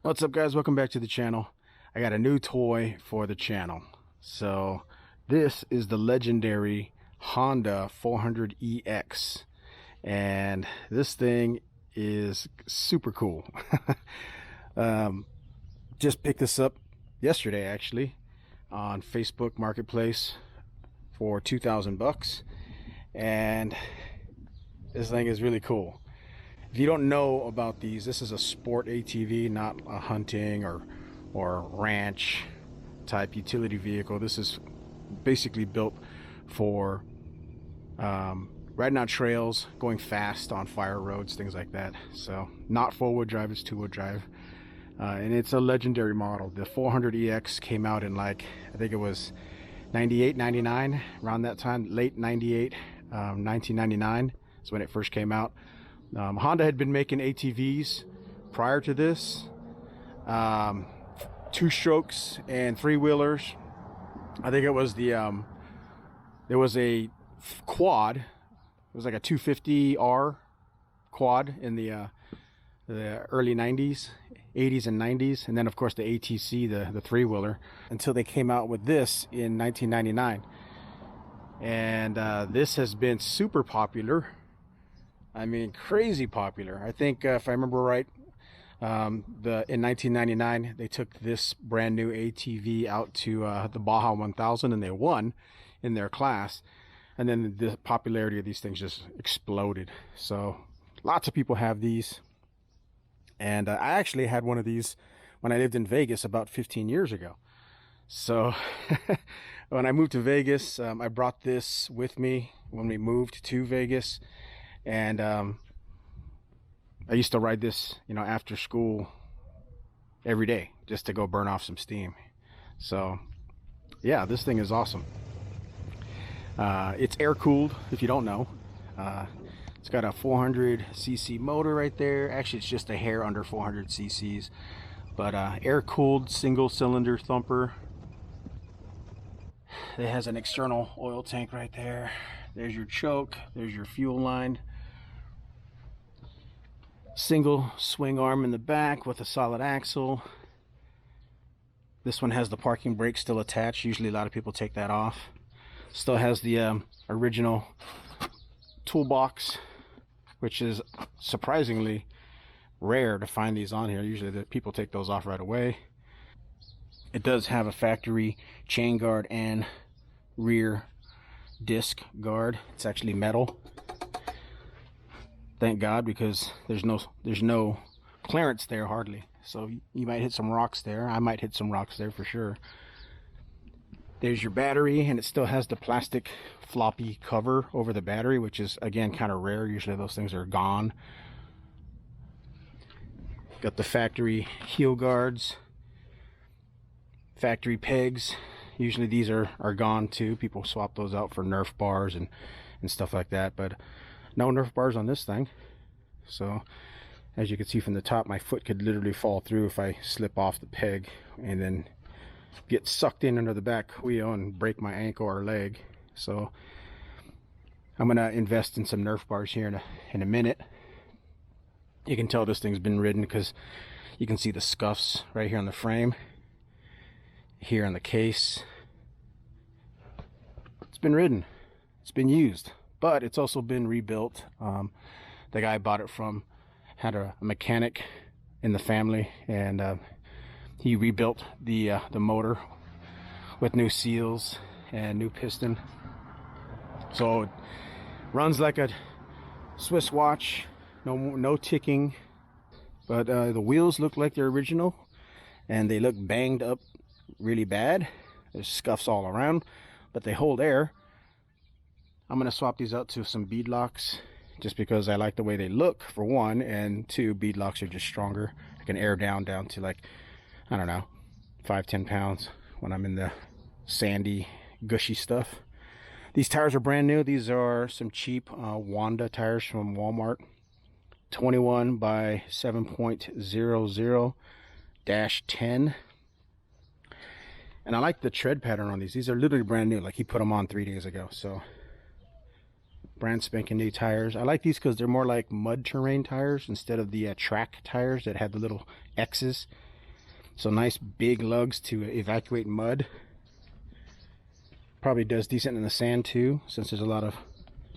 What's up, guys? Welcome back to the channel. I got a new toy for the channel. So this is the legendary Honda 400EX, and this thing is super cool. Just picked this up yesterday actually on Facebook Marketplace for 2,000 bucks, and this thing is really cool. If you don't know about these, this is a sport ATV, not a hunting or ranch type utility vehicle. This is basically built for riding on trails, going fast on fire roads, things like that. So not four-wheel drive, it's two-wheel drive. And it's a legendary model. The 400EX came out in, like, I think it was 98, 99, around that time, late 98, 1999 is when it first came out. Honda had been making ATVs prior to this, two strokes and three wheelers. I think it was the there was a quad. It was like a 250R quad in the early 90s, 80s and 90s, and then of course the ATC, the three wheeler, until they came out with this in 1999. And this has been super popular. I mean, crazy popular. I think if I remember right, in 1999 they took this brand new ATV out to the Baja 1000, and they won in their class. And then the popularity of these things just exploded. So lots of people have these, and I actually had one of these when I lived in Vegas about 15 years ago. So when I moved to Vegas, I brought this with me when we moved to Vegas. And I used to ride this, after school every day just to go burn off some steam. So yeah, this thing is awesome. It's air cooled, if you don't know. It's got a 400cc motor right there. Actually, it's just a hair under 400 cc's, but air cooled single cylinder thumper. It has an external oil tank right there. There's your choke, there's your fuel line. Single swing arm in the back with a solid axle. This one has the parking brake still attached. Usually a lot of people take that off. Still has the original toolbox, which is surprisingly rare to find these on here. Usually the people take those off right away. It does have a factory chain guard and rear disc guard. It's actually metal. Thank God, because there's no clearance there hardly. So you might hit some rocks there. I might hit some rocks there for sure. There's your battery, and it still has the plastic floppy cover over the battery, which is again kind of rare. Usually those things are gone. Got the factory heel guards, factory pegs. Usually these are gone too. People swap those out for Nerf bars and stuff like that, but no Nerf bars on this thing. So as you can see from the top, my foot could literally fall through if I slip off the peg and then get sucked in under the back wheel and break my ankle or leg. So I'm gonna invest in some Nerf bars here in a minute. You can tell this thing's been ridden because you can see the scuffs right here on the frame, here on the case. It's been ridden, it's been used, but it's also been rebuilt. The guy I bought it from had a mechanic in the family, and he rebuilt the motor with new seals and new piston. So it runs like a Swiss watch, no ticking, but the wheels look like they're original, and they look banged up really bad. There's scuffs all around, but they hold air. I'm gonna swap these out to some beadlocks just because I like the way they look, for one, and two, beadlocks are just stronger. I can air down to, like, I don't know, 5-10 pounds when I'm in the sandy, gushy stuff. These tires are brand new. These are some cheap Wanda tires from Walmart, 21 by 7.00-10. And I like the tread pattern on these. These are literally brand new. Like, he put them on 3 days ago. So brand spanking new tires. I like these because they're more like mud terrain tires instead of the track tires that had the little X's So nice big lugs to evacuate mud. Probably does decent in the sand too, since there's a lot of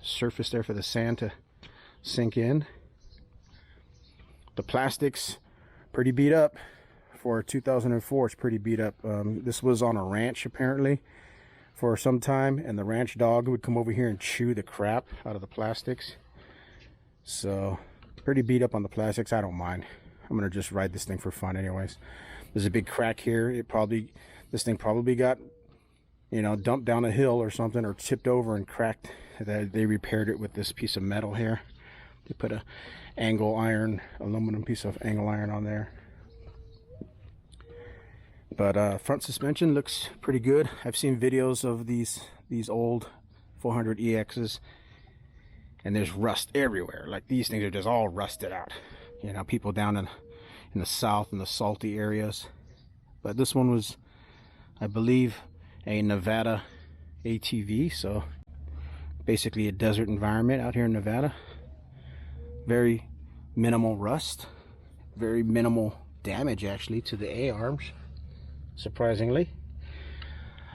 surface there for the sand to sink in. The plastics pretty beat up for 2004. It's pretty beat up. This was on a ranch apparently for some time, and the ranch dog would come over here and chew the crap out of the plastics. So pretty beat up on the plastics. I don't mind. I'm gonna just ride this thing for fun anyways. There's a big crack here. This thing probably got, you know, dumped down a hill or something, or tipped over and cracked. They repaired it with this piece of metal here. They put a aluminum piece of angle iron on there. But front suspension looks pretty good. I've seen videos of these old 400 EXs, and there's rust everywhere. Like, these things are just all rusted out. You know, people down in the south, in the salty areas. But this one was, I believe, a Nevada ATV, so basically a desert environment out here in Nevada. Very minimal rust, very minimal damage actually to the A-arms, surprisingly.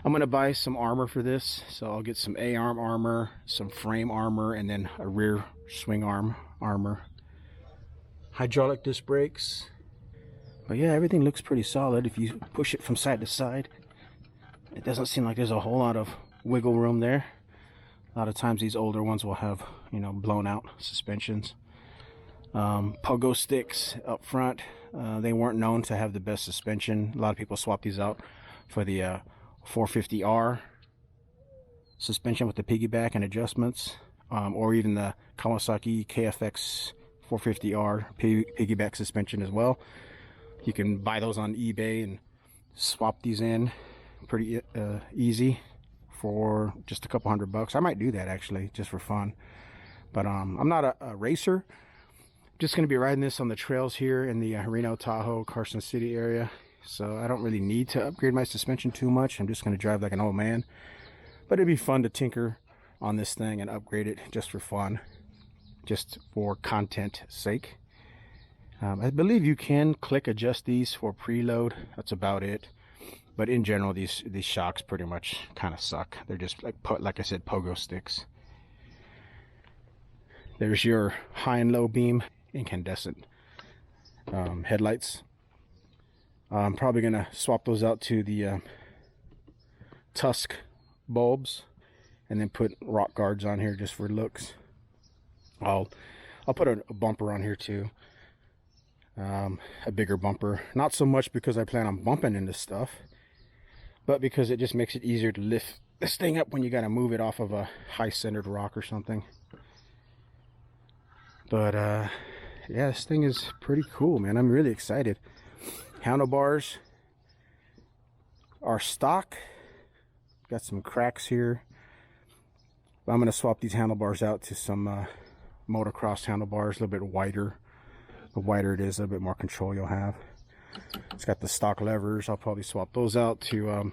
I'm gonna buy some armor for this, so I'll get some A-arm armor, some frame armor, and then a rear swing arm armor. Hydraulic disc brakes. But yeah, everything looks pretty solid. If you push it from side to side, it doesn't seem like there's a whole lot of wiggle room there. A lot of times these older ones will have, you know, blown out suspensions. Pogo sticks up front. They weren't known to have the best suspension. A lot of people swap these out for the 450R suspension with the piggyback and adjustments, or even the Kawasaki KFX 450R piggyback suspension as well. You can buy those on eBay and swap these in pretty easy for just a couple $100. I might do that actually, just for fun. But I'm not a racer. Just going to be riding this on the trails here in the Reno, Tahoe, Carson City area. So I don't really need to upgrade my suspension too much. I'm just going to drive like an old man. But it'd be fun to tinker on this thing and upgrade it just for fun, just for content sake. I believe you can click adjust these for preload. That's about it. But in general, these shocks pretty much kind of suck. They're just like I said, pogo sticks. There's your high and low beam incandescent headlights. I'm probably gonna swap those out to the Tusk bulbs, and then put rock guards on here just for looks. I'll put a bumper on here too. A bigger bumper, not so much because I plan on bumping into stuff, but because it just makes it easier to lift this thing up when you got to move it off of a high centered rock or something. But yeah, this thing is pretty cool, man. I'm really excited. Handlebars are stock. Got some cracks here, but I'm going to swap these handlebars out to some motocross handlebars, a little bit wider. The wider it is, a little bit more control you'll have. It's got the stock levers. I'll probably swap those out to a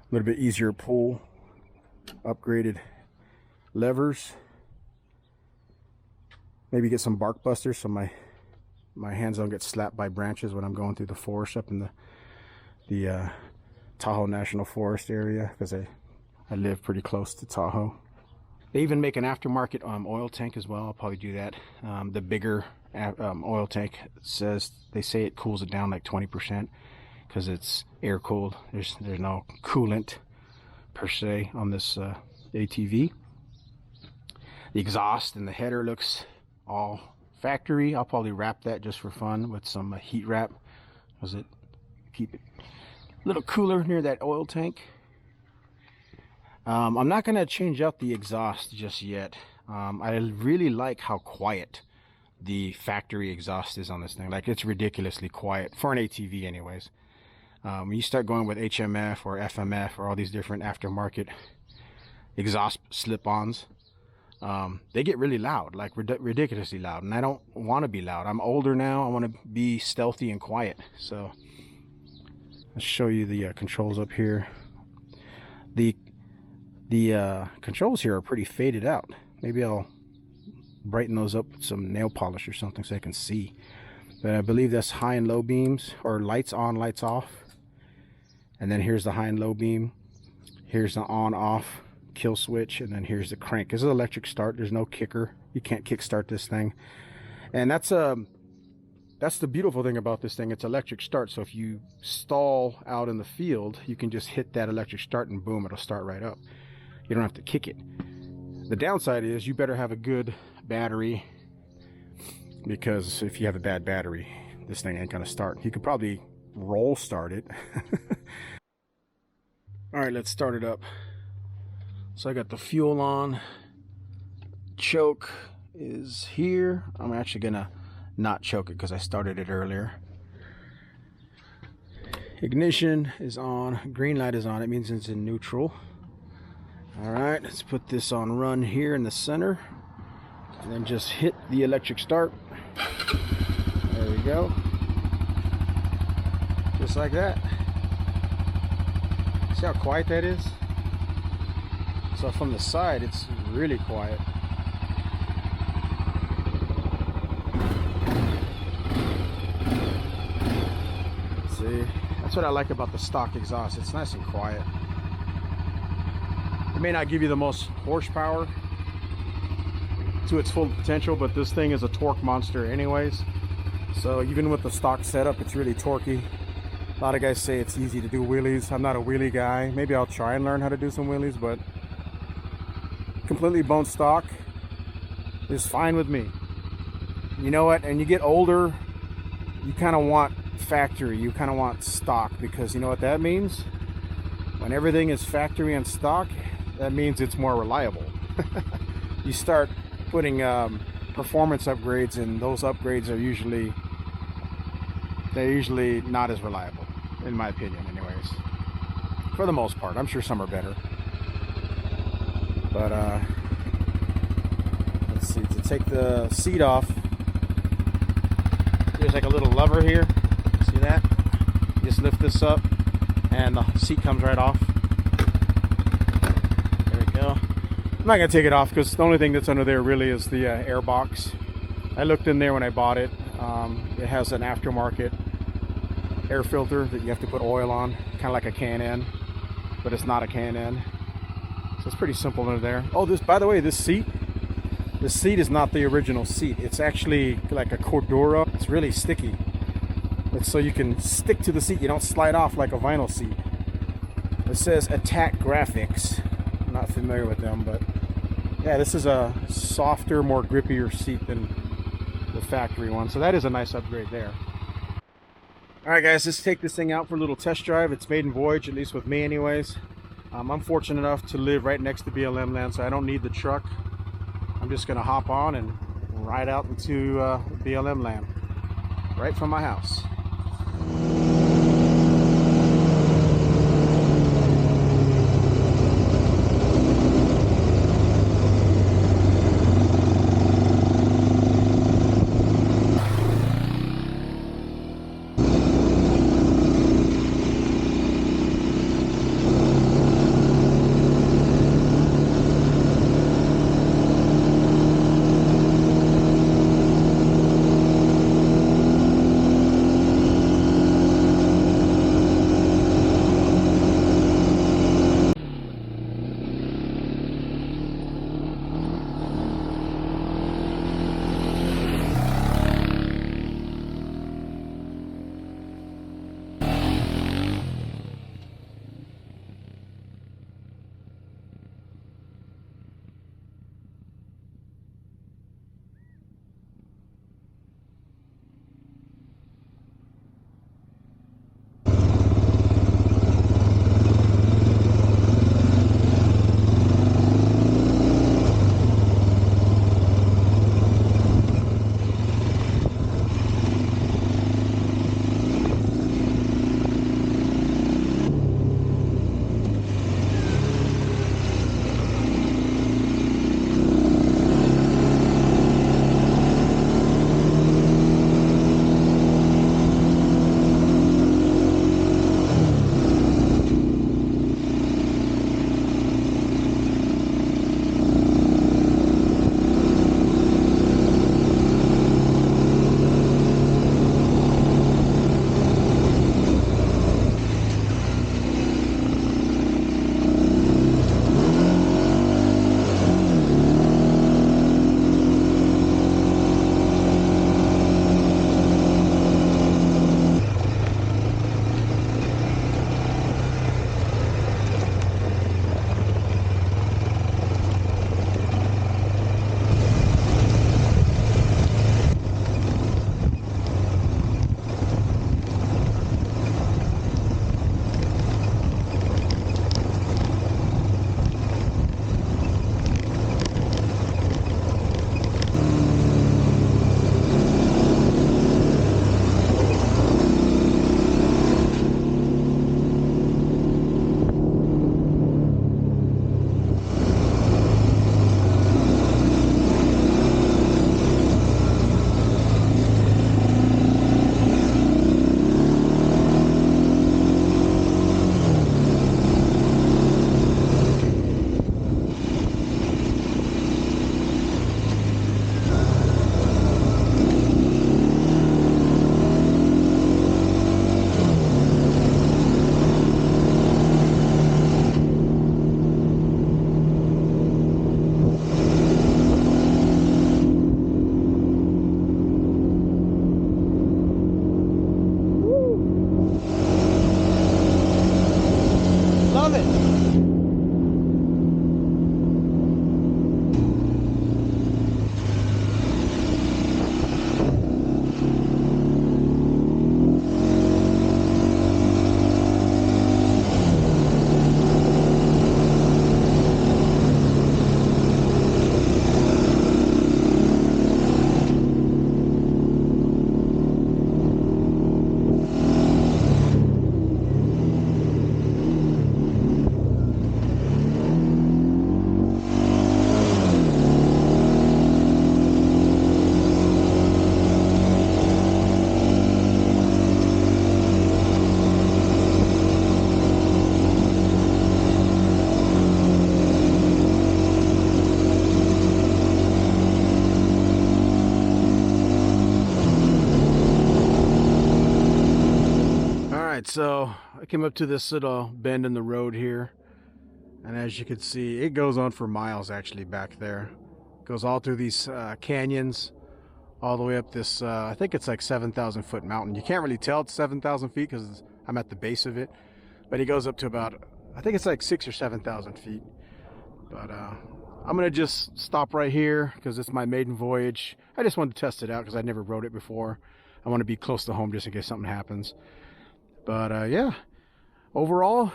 little bit easier pull, upgraded levers. Maybe get some bark busters so my hands don't get slapped by branches when I'm going through the forest up in the Tahoe National Forest area, because I live pretty close to Tahoe. They even make an aftermarket oil tank as well. I'll probably do that. The bigger oil tank they say it cools it down like 20% because it's air cooled. There's no coolant per se on this ATV. The exhaust and the header looks all factory. I'll probably wrap that just for fun with some heat wrap, because it keep it a little cooler near that oil tank. I'm not going to change out the exhaust just yet. I really like how quiet the factory exhaust is on this thing. Like, it's ridiculously quiet for an ATV anyways. When you start going with HMF or FMF or all these different aftermarket exhaust slip-ons, they get really loud, like ridiculously loud, and I don't want to be loud. I'm older now. I want to be stealthy and quiet. So let's show you the controls up here. The controls here are pretty faded out. Maybe I'll brighten those up with some nail polish or something so I can see. But I believe that's high and low beams, or lights on, lights off. And then here's the high and low beam. Here's the on off kill switch, and then here's the crank. This is electric start. There's no kicker. You can't kick start this thing. And that's the beautiful thing about this thing. It's electric start. So if you stall out in the field, you can just hit that electric start and boom, it'll start right up. You don't have to kick it. The downside is you better have a good battery, because if you have a bad battery, this thing ain't gonna start. You could probably roll start it. All right, let's start it up. So I got the fuel on. Choke is here. I'm actually gonna not choke it because I started it earlier. Ignition is on. Green light is on. It means it's in neutral. All right, let's put this on run here in the center, and then just hit the electric start. There we go. Just like that. See how quiet that is? So from the side, it's really quiet. See, that's what I like about the stock exhaust. It's nice and quiet. It may not give you the most horsepower to its full potential, but this thing is a torque monster anyways. So even with the stock setup, it's really torquey. A lot of guys say it's easy to do wheelies. I'm not a wheelie guy. Maybe I'll try and learn how to do some wheelies, but completely bone stock is fine with me. You know what? And you get older, you kind of want factory. You kind of want stock, because you know what that means? When everything is factory and stock, that means it's more reliable. You start putting performance upgrades, and those upgrades are usually not as reliable, in my opinion anyways, for the most part. I'm sure some are better, but let's see, to take the seat off, there's like a little lever here. See that? You just lift this up and the seat comes right off. There we go. I'm not gonna take it off because the only thing that's under there really is the air box. I looked in there when I bought it. It has an aftermarket air filter that you have to put oil on, kind of like a Can-N, but it's not a Can-N. So it's pretty simple under there. Oh, this, by the way, this seat is not the original seat. It's actually like a Cordura. It's really sticky. It's so you can stick to the seat. You don't slide off like a vinyl seat. It says Attack Graphics. I'm not familiar with them, but yeah, this is a softer, more grippier seat than the factory one. So that is a nice upgrade there. All right, guys, let's take this thing out for a little test drive. It's maiden voyage, at least with me anyways. I'm fortunate enough to live right next to BLM land, so I don't need the truck. I'm just gonna hop on and ride out into BLM land right from my house. love it. So I came up to this little bend in the road here, and as you can see, it goes on for miles actually back there. It goes all through these canyons, all the way up this, I think it's like 7,000 foot mountain. You can't really tell it's 7,000 feet because I'm at the base of it, but it goes up to about, I think it's like 6,000 or 7,000 feet. But I'm gonna just stop right here because it's my maiden voyage. I just wanted to test it out because I never rode it before. I want to be close to home just in case something happens. But yeah, overall,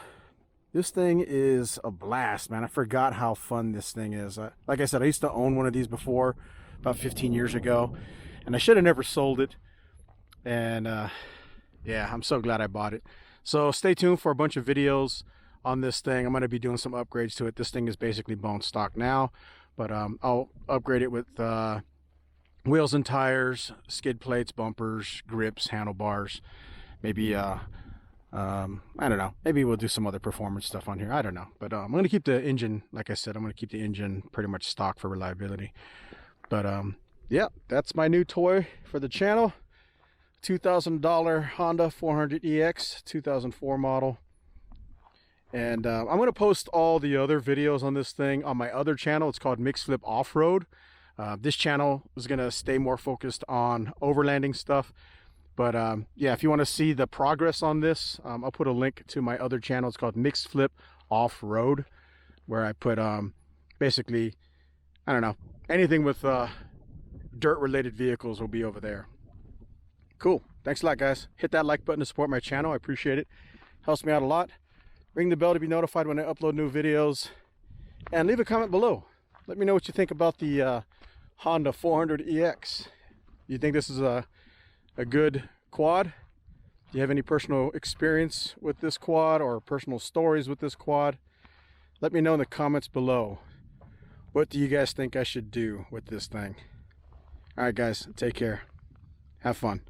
this thing is a blast, man. I forgot how fun this thing is. Like I said, I used to own one of these before, about 15 years ago, and I should have never sold it. And yeah, I'm so glad I bought it. So stay tuned for a bunch of videos on this thing. I'm going to be doing some upgrades to it. This thing is basically bone stock now, but I'll upgrade it with wheels and tires, skid plates, bumpers, grips, handlebars. Maybe I don't know, maybe we'll do some other performance stuff on here. I don't know, but I'm going to keep the engine, like I said, I'm going to keep the engine pretty much stock for reliability. But yeah, that's my new toy for the channel. $2,000 Honda 400EX 2004 model. And I'm going to post all the other videos on this thing on my other channel. It's called Mixflip Off-Road. This channel is going to stay more focused on overlanding stuff. But yeah, if you want to see the progress on this, I'll put a link to my other channel. It's called Mixflip Off-Road, where I put basically, I don't know, anything with dirt-related vehicles will be over there. Cool. Thanks a lot, guys. Hit that like button to support my channel. I appreciate it. Helps me out a lot. Ring the bell to be notified when I upload new videos. And leave a comment below. Let me know what you think about the Honda 400EX. You think this is a good quad? Do you have any personal experience with this quad or personal stories with this quad? Let me know in the comments below. What do you guys think I should do with this thing? All right, guys, take care. Have fun.